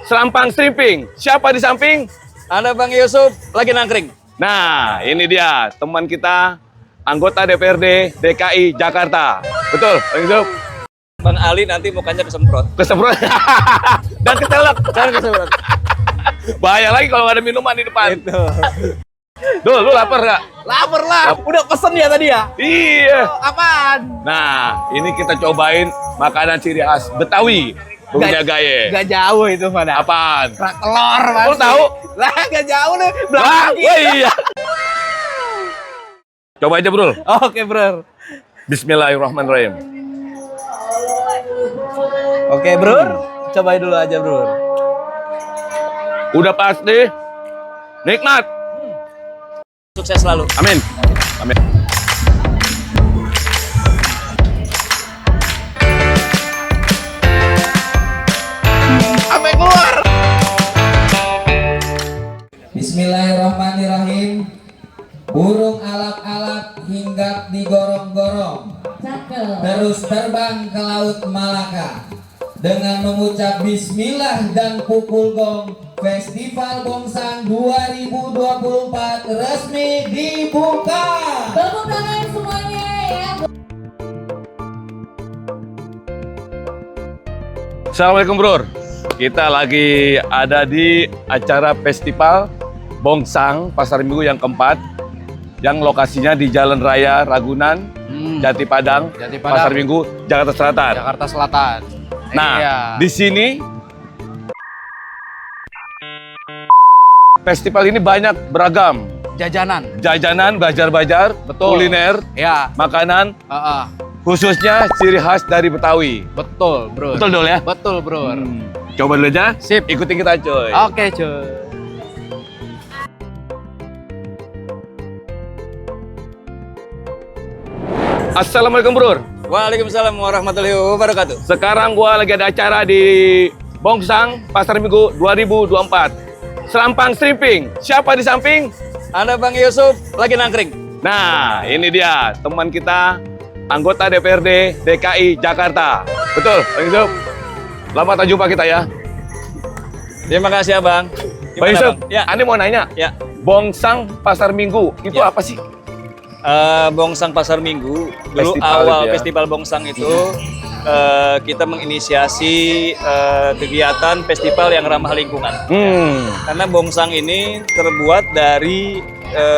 Selampang stripping. Siapa di samping? Ada Bang Yusuf lagi nangkring. Nah, ini dia teman kita, anggota DPRD DKI Jakarta. Betul, Bang Yusuf? Bang Ali nanti mukanya kesemprot. Kesemprot. Dan ketelak. Dan kesemprot. Bahaya lagi kalau nggak ada minuman di depan. Itu. Duh, lu lapar nggak? Lapar lah. Udah pesen ya tadi ya? Iya. Apaan? Nah, ini kita cobain makanan ciri khas Betawi. Punya Gaye. Gak jauh itu mana? Apaan? Kerak telur mas. Lu tahu? Lah gak jauh nih. Wah, Belakang kita. iya. Coba aja, Bro. Oke bro. Bismillahirrahmanirrahim. Oke bro. Cobain dulu aja bro. Udah pasti nikmat. Sukses selalu. Amin. Amin. Sampai keluar. Bismillahirrahmanirrahim. Burung alap-alap hinggap di gorong-gorong, terus terbang ke laut Malaka. Dengan mengucap bismillah dan pukul gong, Festival Bongsang 2024 resmi dibuka. Tepuk tangan semuanya ya. Assalamualaikum, Bro. Kita lagi ada di acara Festival Bongsang Pasar Minggu yang keempat, yang lokasinya di Jalan Raya Ragunan, Jati Padang, Pasar Minggu, Jakarta Selatan. Jakarta Selatan. Nah, Iya. di sini festival ini banyak beragam Jajanan. jajanan, bajar-bajar, Betul. kuliner, Ya. makanan, khususnya ciri khas dari Betawi. Betul bro. Betul dong ya? Betul bro. Coba dulu aja. Sip. Ikutin kita, coy. Oke cuy. Assalamualaikum, Bro. Waalaikumsalam warahmatullahi wabarakatuh. Sekarang gua lagi ada acara di Bongsang Pasar Minggu 2024. Selampang stripping. Siapa di samping? Ada Bang Yusuf lagi nangkring. Nah, ini dia teman kita, anggota DPRD DKI Jakarta. Betul, Bang Yusuf? Selamat jumpa kita ya. Terima kasih Abang. Bang Yusuf, Ya. Ane mau nanya. Ya. Bongsang Pasar Minggu, itu Ya. apa sih? Bongsang Pasar Minggu. Dulu Festival awal itu ya. Festival Bongsang itu kita menginisiasi kegiatan festival yang ramah lingkungan. Karena Bongsang ini terbuat dari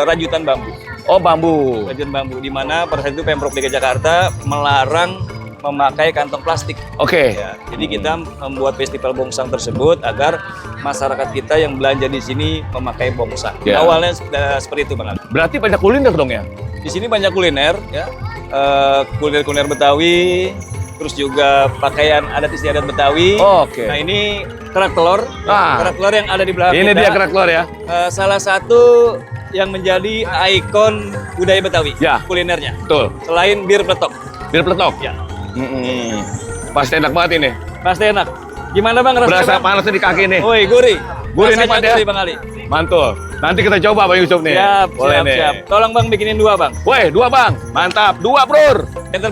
rajutan bambu. Oh, bambu. Rajutan bambu, di mana pada saat itu Pemprov DKI Jakarta melarang memakai kantong plastik. Oke. Ya, jadi kita membuat festival Bongsang tersebut agar masyarakat kita yang belanja di sini memakai Bongsang. Ya. Awalnya seperti itu Bang Ali. Berarti banyak kuliner dong ya? Di sini banyak kuliner, ya, kuliner-kuliner Betawi, terus juga pakaian adat istiadat Betawi. Oke. Nah ini kerak telur, Ah. kerak telur yang ada di belakang Ini kita. dia kerak telur ya? Salah satu yang menjadi ikon budaya Betawi, Ya. kulinernya. Betul. Selain bir peletok, Bir peletok. ya, Pasti enak banget ini. pasti enak. Gimana Bang rasanya? Berasa Bang? panasnya di kaki nih. Woi, gurih. Gurih Rasanya nikmat ya? gurih, Bang Ali. Mantul. Nanti kita coba Bang Yusuf nih. Siap, Boleh siap, nih. siap. Tolong Bang bikinin 2 Bang. Woi, 2 Bang. Mantap. 2, Bro. Yang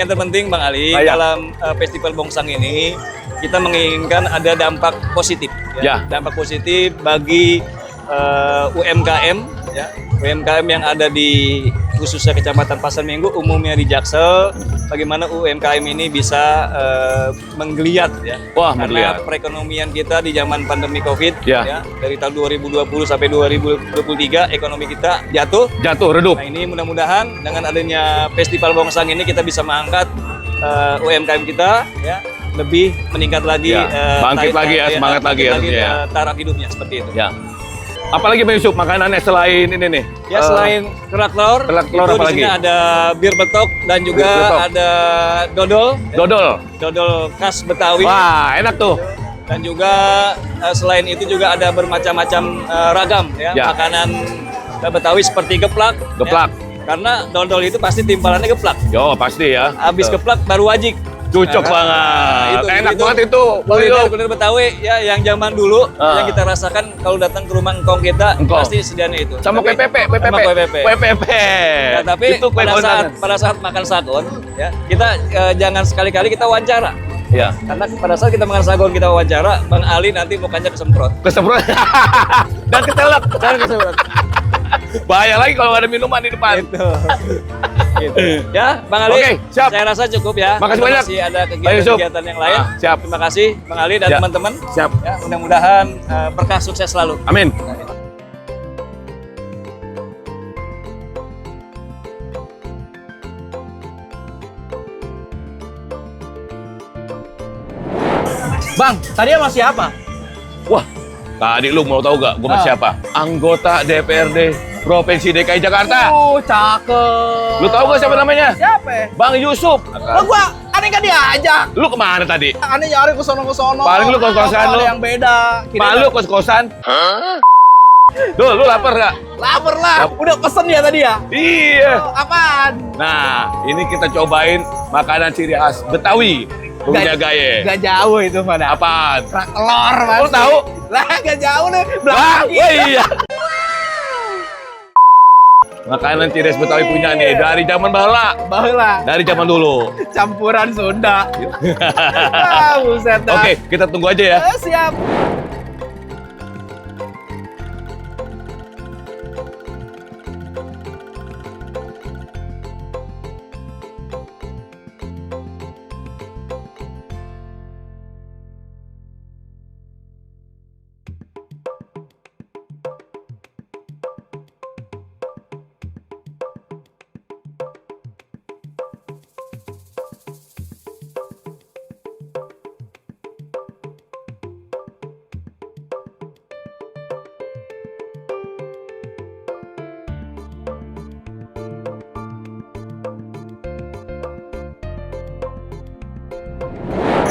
terpenting Bang Ali, Ah, ya. dalam Festival Bongsang ini kita menginginkan ada dampak positif, Ya. dampak positif bagi UMKM, ya, UMKM yang ada di khususnya Kecamatan Pasar Minggu, umumnya di Jaksel. Bagaimana UMKM ini bisa menggeliat, ya, Wah, karena menggeliat. perekonomian kita di zaman pandemi COVID, Ya. ya, dari tahun 2020 sampai 2023 ekonomi kita jatuh. Jatuh, redup. Nah ini mudah-mudahan dengan adanya Festival Bongsang ini kita bisa mengangkat UMKM kita, ya, lebih meningkat lagi, Ya, bangkit lagi ya, semangat lagi harusnya ya. taraf hidupnya seperti itu. Ya. Apalagi Bang Yusuf makanannya selain ini nih? Ya selain kerak telur, kerak telur itu apa di sini lagi? ada bir betok dan juga Bir betok. ada dodol, Dodol. dodol khas Betawi. Wah, enak tuh. Dan juga selain itu juga ada bermacam-macam ragam, ya, Ya. makanan Betawi seperti geplak. Geplak. Ya. Karena dodol itu pasti timpalannya geplak. Yo, pasti ya. Habis Tuh. geplak baru wajik. Cocok Nah, banget. Enak itu banget itu. Bang Yusuf. kuliner Betawi ya yang zaman dulu yang kita rasakan kalau datang ke rumah engkong kita Engkong. pasti sedianya itu. Sama kue Tapi- pepe, sama kue pepe. Kue pepe. Ya, tapi itu kue pada kondangan. saat makan sakon ya kita jangan sekali-kali kita wawancara. Iya. Karena pada saat kita makan sagon kita wawancara, Bang Ali nanti mukanya kesemprot. Kesemprot. Dan keselak. Dan kesemprot. Bahaya lagi kalau ada minuman di depan. Gitu. Ya, Bang Ali. Oke, siap. Saya rasa cukup ya. Makasih Karena banyak. Masih ada Pak Yusuf. kegiatan yang lain. Siap. Terima kasih Bang Ali dan Ya. teman-teman. Siap. Ya, mudah-mudahan berkah sukses selalu. Amin. Bang, tadi sama siapa? Wah, tadi lu mau tahu gak gue sama siapa? Anggota DPRD Provinsi DKI Jakarta. Cakep. Lu tahu gak siapa namanya? Siapa? Bang Yusuf. Lo gua aneh kan diajak. Lu kemana tadi? Aneh nyari ke sono. Paling lu kos-kosan Apa lu. ada yang beda. Pak lu kos-kosan? Lu lapar gak? Lapar lah. Udah pesen ya tadi ya? Iya. Oh, apaan? Nah, ini kita cobain makanan ciri khas Betawi. Punya Gaye. Gak jauh itu mana? Apaan? Kerak telur mas. Lu tahu? Lah gak jauh nih. Wah, Belakang iya. Makanan ciri khas Betawi punya nih dari zaman bahala, Baheula. dari zaman dulu. Campuran Sunda. Ah, buset dah. Oke, kita tunggu aja ya. Siap.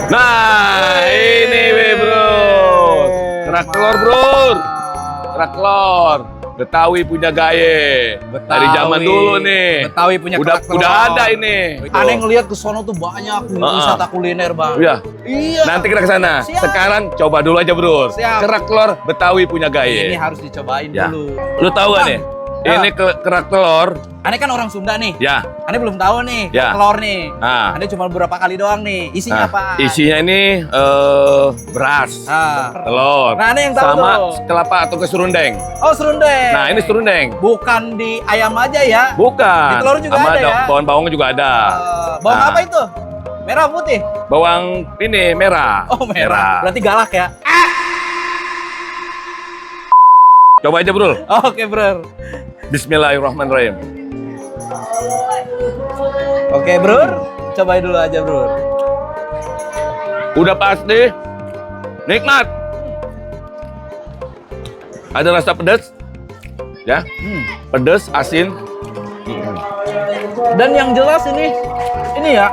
Nah, ini weh bro. Kerak telur bro. Kerak telur. Betawi punya Gaye. Dari zaman dulu nih. Betawi punya kerak telur. Udah ada ini. Aneh ngelihat ke sono tuh banyak wisata kuliner bang. Iya. Iya. Nanti kita ke sana. Siap. Sekarang coba dulu aja bro. Siap. Kerak telur Betawi punya Ini Gaye. harus dicobain Ya. dulu. Lu tahu gak Bang. nih? Ya. Ini kerak telur. Aneh kan orang Sunda nih. Ya. Aneh belum tahu nih Ya. telur nih. Nah. Aneh cuma beberapa kali doang nih. Isinya apa? Isinya ini beras, Nah. telur, Nah, ini yang tahu sama tuh. kelapa atau serundeng. Oh serundeng. Nah, ini serundeng. Bukan di ayam aja ya. Bukan. Di telur juga Sama ada ya? bawang bawangnya juga ada. Bawang Nah. apa itu? Merah putih? Bawang ini merah. Oh merah. Berarti galak ya? Coba aja, Bro. Oke bro. Bismillahirrahmanirrahim. Oke bro. Cobain dulu aja bro. Udah pasti nikmat. Ada rasa pedas. Ya. Pedas, asin. Dan yang jelas ini ya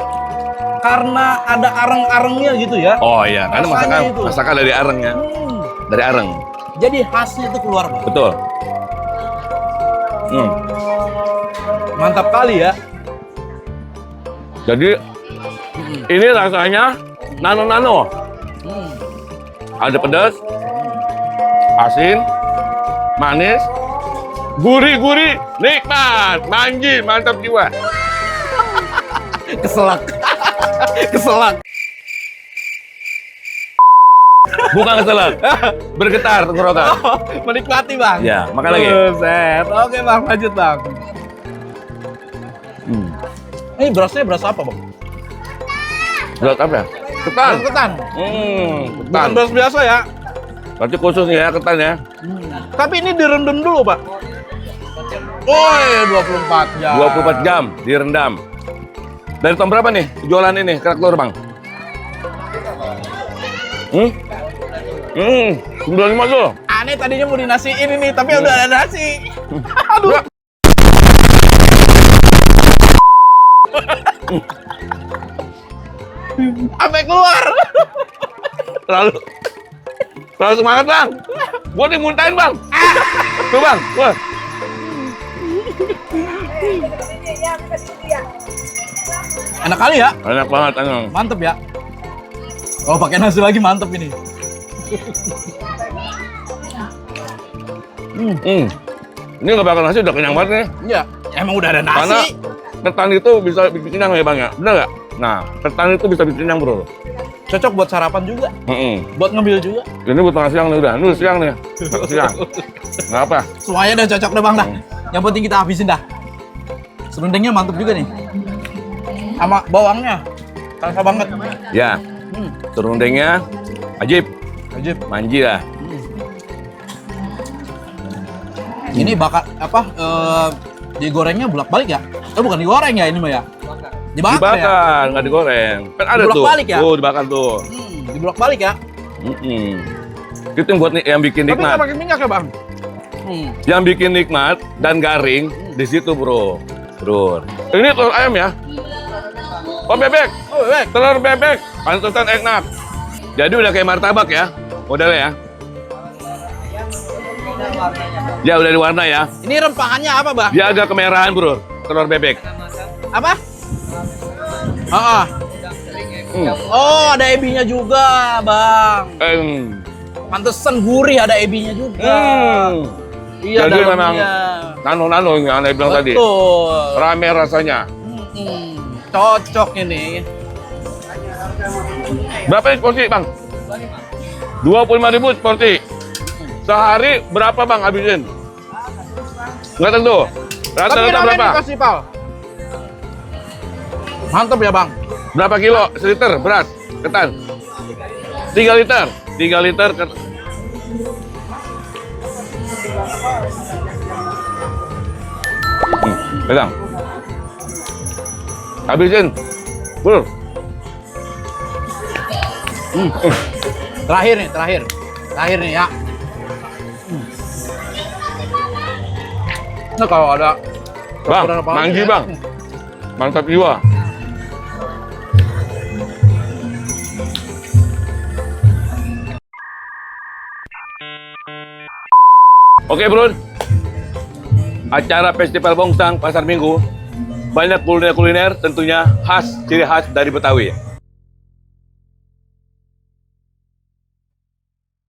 karena ada areng-arengnya gitu ya. Oh iya, karena Rasanya itu. masakan dari arengnya. Hmm, Dari areng. jadi khasnya itu keluar bang. Betul. Mantap kali ya. Jadi ini rasanya nano-nano. Ada pedas, asin, manis, gurih-gurih, nikmat, manjin, mantap jiwa. Keselak. Keselak. Bukan keselak, bergetar tenggorokan. Oh, menikmati bang. Ya, makan lagi. Buset. Oke bang, lanjut bang. Ini berasnya beras apa bang? Berat apa ya? Ketan. Beras ketan. Ketan. Bukan beras biasa ya. Berarti khusus nih ya ketan ya. Tapi ini direndam dulu pak. Oh 24 jam. 24 jam direndam. Dari tahun berapa nih jualan ini kerak telur bang? 95 tuh. Aneh tadinya mau dinasiin ini, tapi udah ada nasi. Aduh. Sampai keluar. Terlalu semangat bang. Gua dimuntahin bang. Tuh bang. Wah. Enak kali ya. Enak banget enak. Mantep ya. Oh pakai nasi lagi mantep ini. Ini nggak bakal nasi udah kenyang banget nih. Iya. Emang udah ada Karena nasi. ketan itu bisa bikin kenyang ya bang ya. Bener nggak? Nah ketan itu bisa bikin kenyang bro. Cocok buat sarapan juga. Buat ngemil juga. Ini buat makan siang nih udah. Ini siang nih. Makan siang. Nggak apa. Semuanya udah cocok deh bang dah. Yang penting kita habisin dah. Serundengnya mantap juga nih. Sama bawangnya. Terasa banget. Ya. Serundengnya ajib. Ajib. Manji lah. Ini bakar apa? Digorengnya bolak-balik ya? Bukan digoreng ya ini mah ya? Dibakar ya? Dibakar, nggak digoreng. Kan ada tuh. Dibolak-balik ya? Tuh, dibakar tuh. Dibolak-balik ya? Itu yang buat yang bikin Tapi nggak nikmat. pakai minyak ya bang? Yang bikin nikmat dan garing di situ, bro. Bro. Ini telur ayam ya? Oh, bebek. Oh bebek. Telur bebek. Pantesan enak. Jadi udah kayak martabak ya? Modelnya ya? Ya udah diwarna ya. Ini rempahannya apa bang? Dia agak kemerahan, bro. Telur bebek. Apa? Oh ada ebinya juga bang. Pantesan gurih ada ebinya juga. Iya Jadi memang dalamnya. nano-nano yang Anda bilang tadi. Betul. Rame rasanya. Cocok ini. Berapa ini porsi, Bang? 25.000 porsi. Sehari berapa, Bang, habisin? Nggak tentu. Rata-rata berapa? Kasih pal. Mantap ya bang. Berapa kilo? Seliter beras, ketan? 3 liter. 3 liter pegang. Habisin. Bro. Terakhir nih ya. Nah kalau ada Bang, kekurangan apa manggi, ya? Bang. Mantap jiwa. Oke, Bro. Acara Festival Bongsang Pasar Minggu banyak kuliner-kuliner tentunya khas, ciri khas dari Betawi.